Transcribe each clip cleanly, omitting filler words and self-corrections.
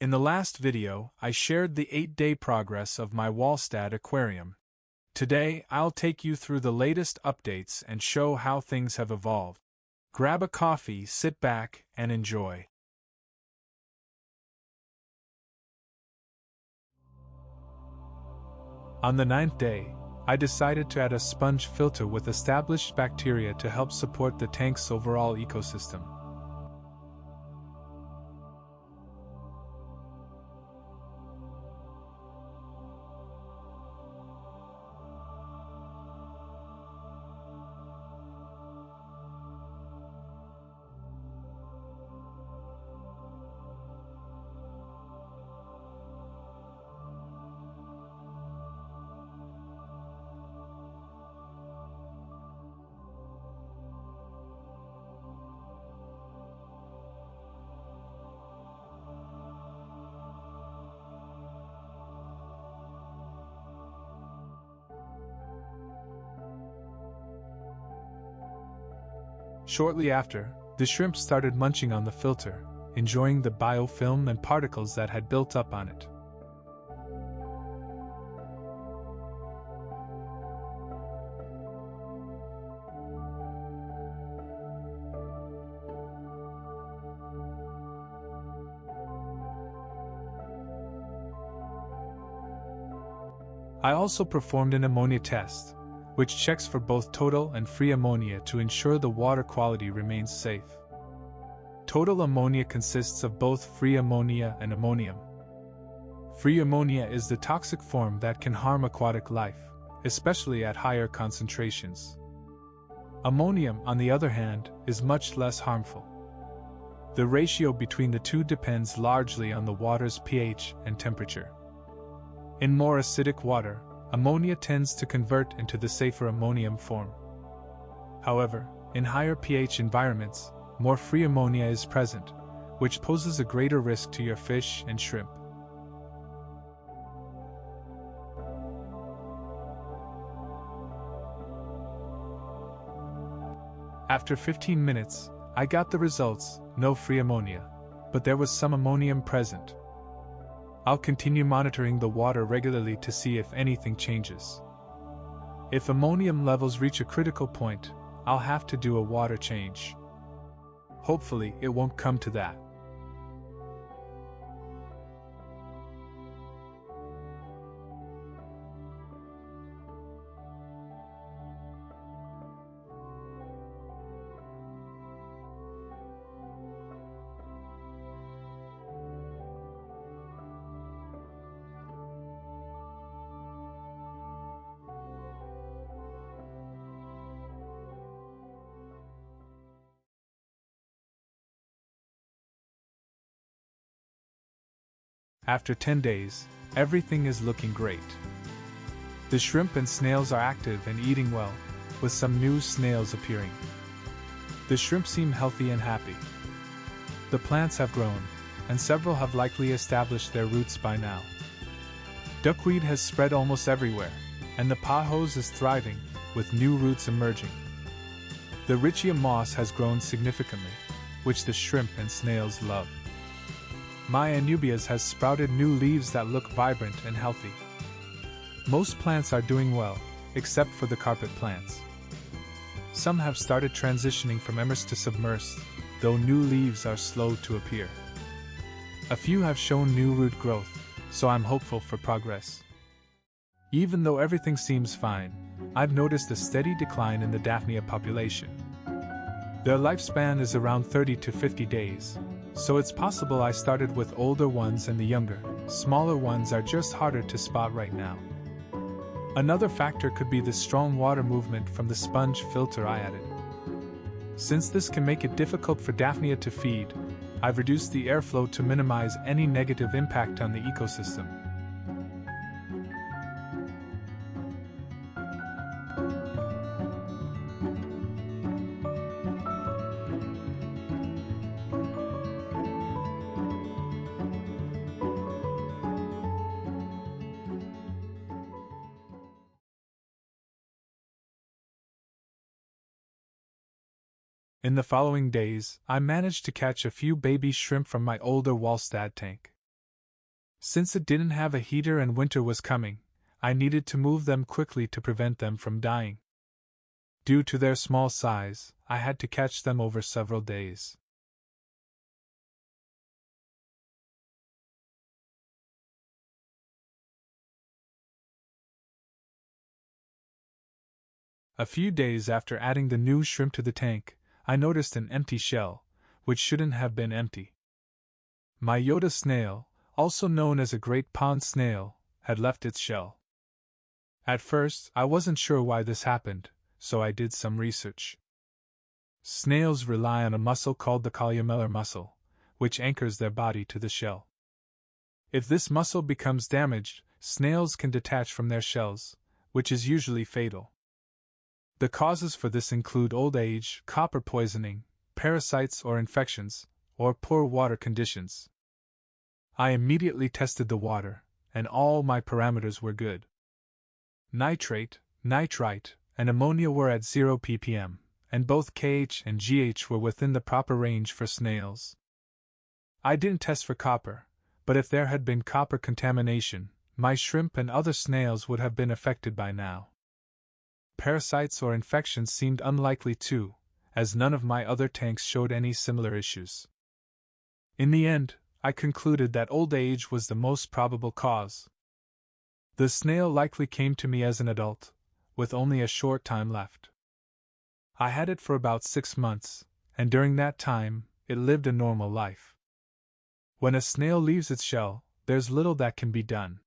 In the last video, I shared the 8-day progress of my Walstad aquarium. Today, I'll take you through the latest updates and show how things have evolved. Grab a coffee, sit back, and enjoy. On the 9th day, I decided to add a sponge filter with established bacteria to help support the tank's overall ecosystem. Shortly after, the shrimp started munching on the filter, enjoying the biofilm and particles that had built up on it. I also performed an ammonia test, which checks for both total and free ammonia to ensure the water quality remains safe. Total ammonia consists of both free ammonia and ammonium. Free ammonia is the toxic form that can harm aquatic life, especially at higher concentrations. Ammonium, on the other hand, is much less harmful. The ratio between the two depends largely on the water's pH and temperature. In more acidic water, ammonia tends to convert into the safer ammonium form. However, in higher pH environments, more free ammonia is present, which poses a greater risk to your fish and shrimp. After 15 minutes, I got the results: no free ammonia, but there was some ammonium present. I'll continue monitoring the water regularly to see if anything changes. If ammonium levels reach a critical point, I'll have to do a water change. Hopefully, it won't come to that. After 10 days, everything is looking great. The shrimp and snails are active and eating well, with some new snails appearing. The shrimp seem healthy and happy. The plants have grown, and several have likely established their roots by now. Duckweed has spread almost everywhere, and the pothos is thriving, with new roots emerging. The Richia moss has grown significantly, which the shrimp and snails love. My anubias has sprouted new leaves that look vibrant and healthy. Most plants are doing well, except for the carpet plants. Some have started transitioning from emmers to submersed, though new leaves are slow to appear. A few have shown new root growth, so I'm hopeful for progress. Even though everything seems fine, I've noticed a steady decline in the Daphnia population. Their lifespan is around 30 to 50 days. So it's possible I started with older ones and the younger, smaller ones are just harder to spot right now. Another factor could be the strong water movement from the sponge filter I added. Since this can make it difficult for Daphnia to feed, I've reduced the airflow to minimize any negative impact on the ecosystem. In the following days, I managed to catch a few baby shrimp from my older Walstad tank. Since it didn't have a heater and winter was coming, I needed to move them quickly to prevent them from dying. Due to their small size, I had to catch them over several days. A few days after adding the new shrimp to the tank, I noticed an empty shell, which shouldn't have been empty. My Yoda snail, also known as a great pond snail, had left its shell. At first, I wasn't sure why this happened, so I did some research. Snails rely on a muscle called the columellar muscle, which anchors their body to the shell. If this muscle becomes damaged, snails can detach from their shells, which is usually fatal. The causes for this include old age, copper poisoning, parasites or infections, or poor water conditions. I immediately tested the water, and all my parameters were good. Nitrate, nitrite, and ammonia were at 0 ppm, and both KH and GH were within the proper range for snails. I didn't test for copper, but if there had been copper contamination, my shrimp and other snails would have been affected by now. Parasites or infections seemed unlikely too, as none of my other tanks showed any similar issues. In the end, I concluded that old age was the most probable cause. The snail likely came to me as an adult, with only a short time left. I had it for about 6 months, and during that time, it lived a normal life. When a snail leaves its shell, there's little that can be done.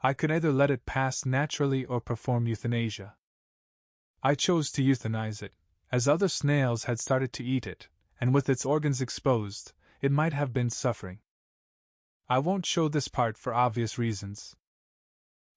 I could either let it pass naturally or perform euthanasia. I chose to euthanize it, as other snails had started to eat it, and with its organs exposed, it might have been suffering. I won't show this part for obvious reasons.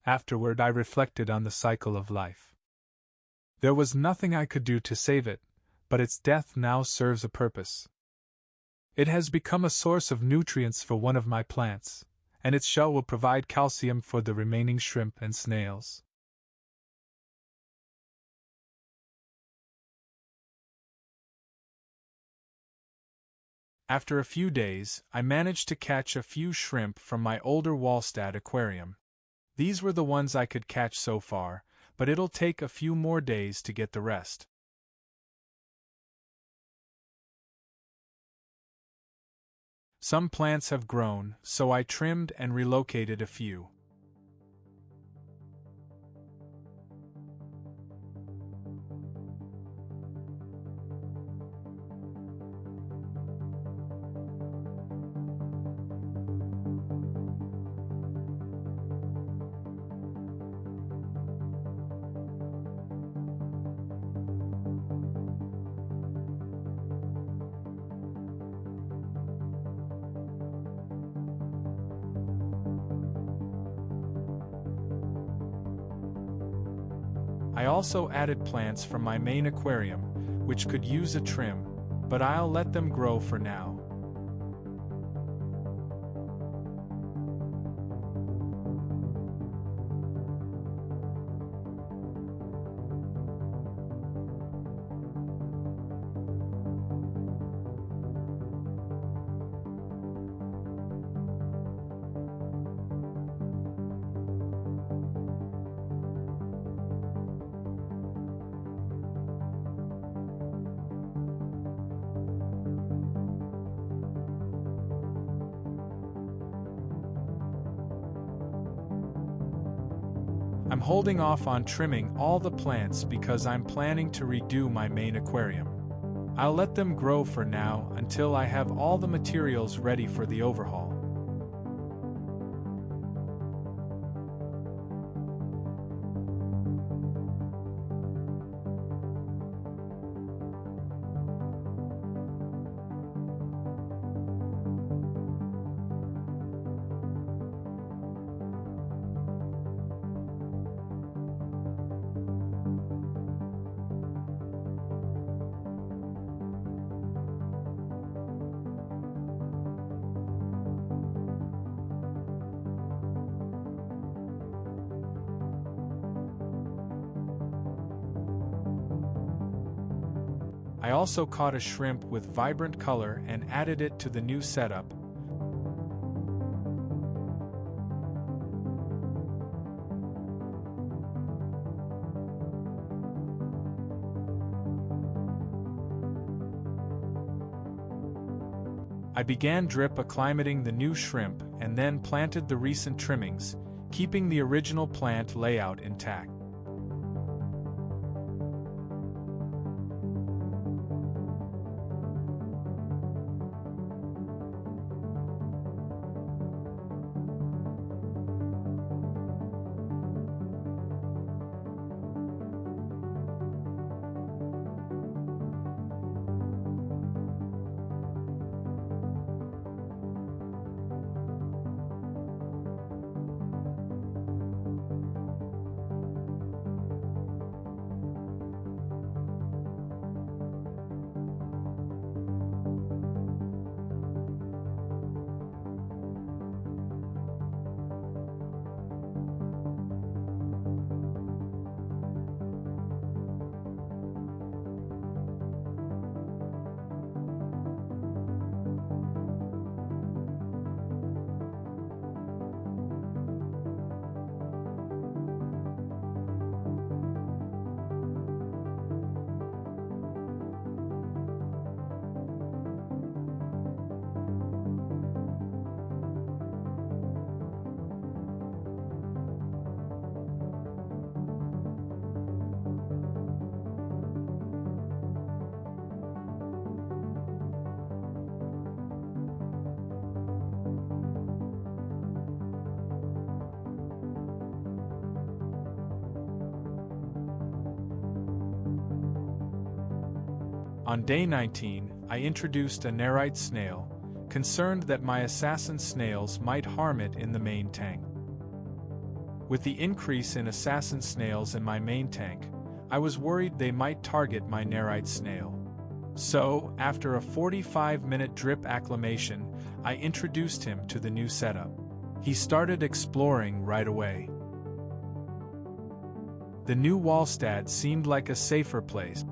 Afterward, I reflected on the cycle of life. There was nothing I could do to save it, but its death now serves a purpose. It has become a source of nutrients for one of my plants, and its shell will provide calcium for the remaining shrimp and snails. After a few days, I managed to catch a few shrimp from my older Walstad aquarium. These were the ones I could catch so far, but it'll take a few more days to get the rest. Some plants have grown, so I trimmed and relocated a few. I also added plants from my main aquarium, which could use a trim, but I'll let them grow for now. I'm holding off on trimming all the plants because I'm planning to redo my main aquarium. I'll let them grow for now until I have all the materials ready for the overhaul. I also caught a shrimp with vibrant color and added it to the new setup. I began drip acclimating the new shrimp and then planted the recent trimmings, keeping the original plant layout intact. On day 19, I introduced a nerite snail, concerned that my assassin snails might harm it in the main tank. With the increase in assassin snails in my main tank, I was worried they might target my nerite snail. So, after a 45-minute drip acclimation, I introduced him to the new setup. He started exploring right away. The new Walstad seemed like a safer place.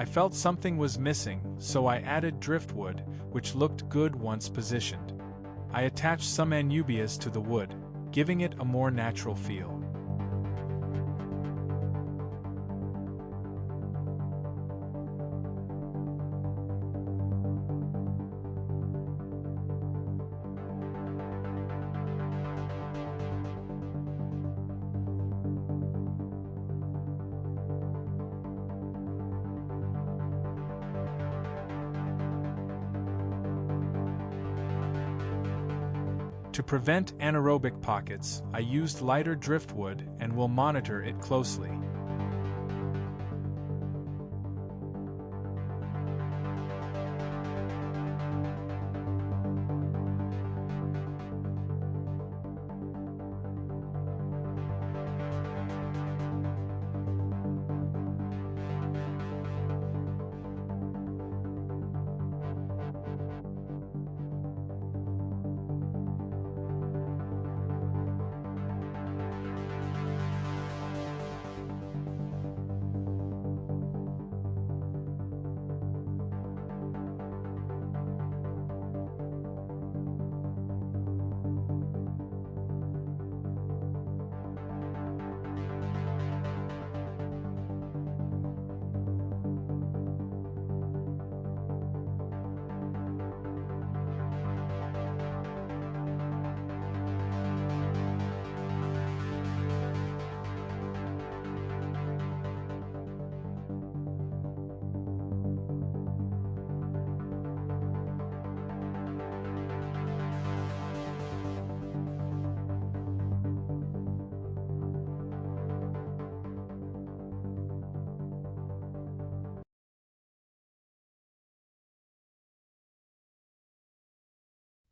I felt something was missing, so I added driftwood, which looked good once positioned. I attached some anubias to the wood, giving it a more natural feel. To prevent anaerobic pockets, I used lighter driftwood and will monitor it closely.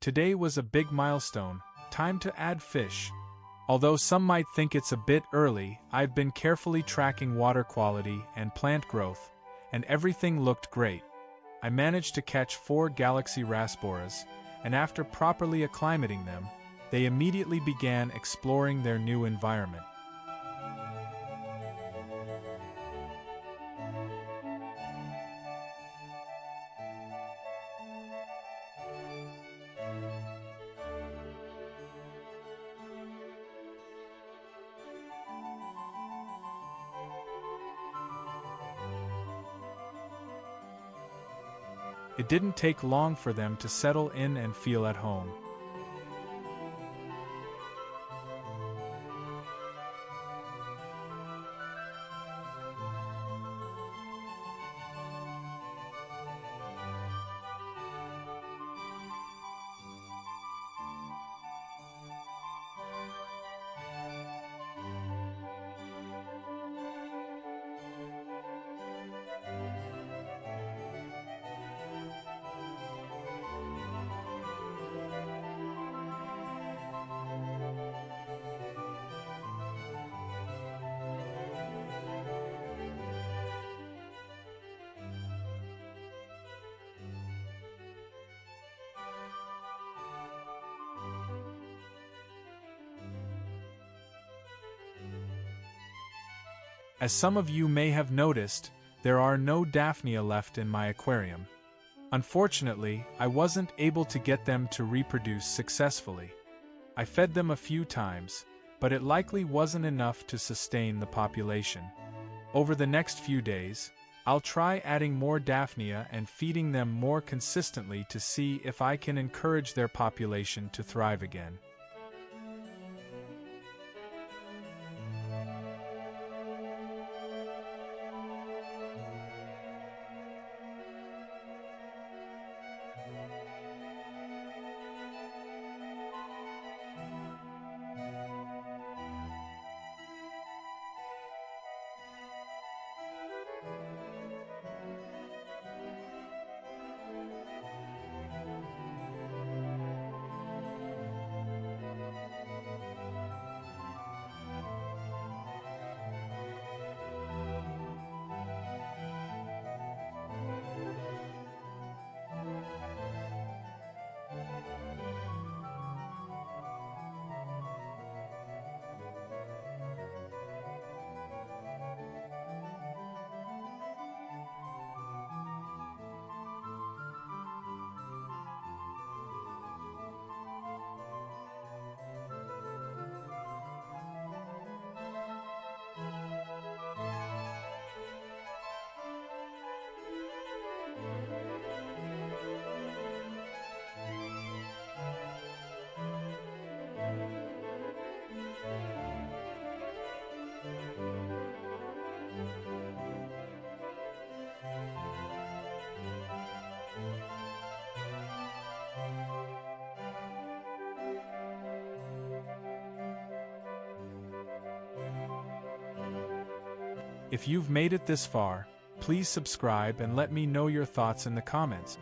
Today was a big milestone, time to add fish. Although some might think it's a bit early, I've been carefully tracking water quality and plant growth, and everything looked great. I managed to catch 4 galaxy rasboras, and after properly acclimating them, they immediately began exploring their new environment. It didn't take long for them to settle in and feel at home. As some of you may have noticed, there are no Daphnia left in my aquarium. Unfortunately, I wasn't able to get them to reproduce successfully. I fed them a few times, but it likely wasn't enough to sustain the population. Over the next few days, I'll try adding more Daphnia and feeding them more consistently to see if I can encourage their population to thrive again. If you've made it this far, please subscribe and let me know your thoughts in the comments.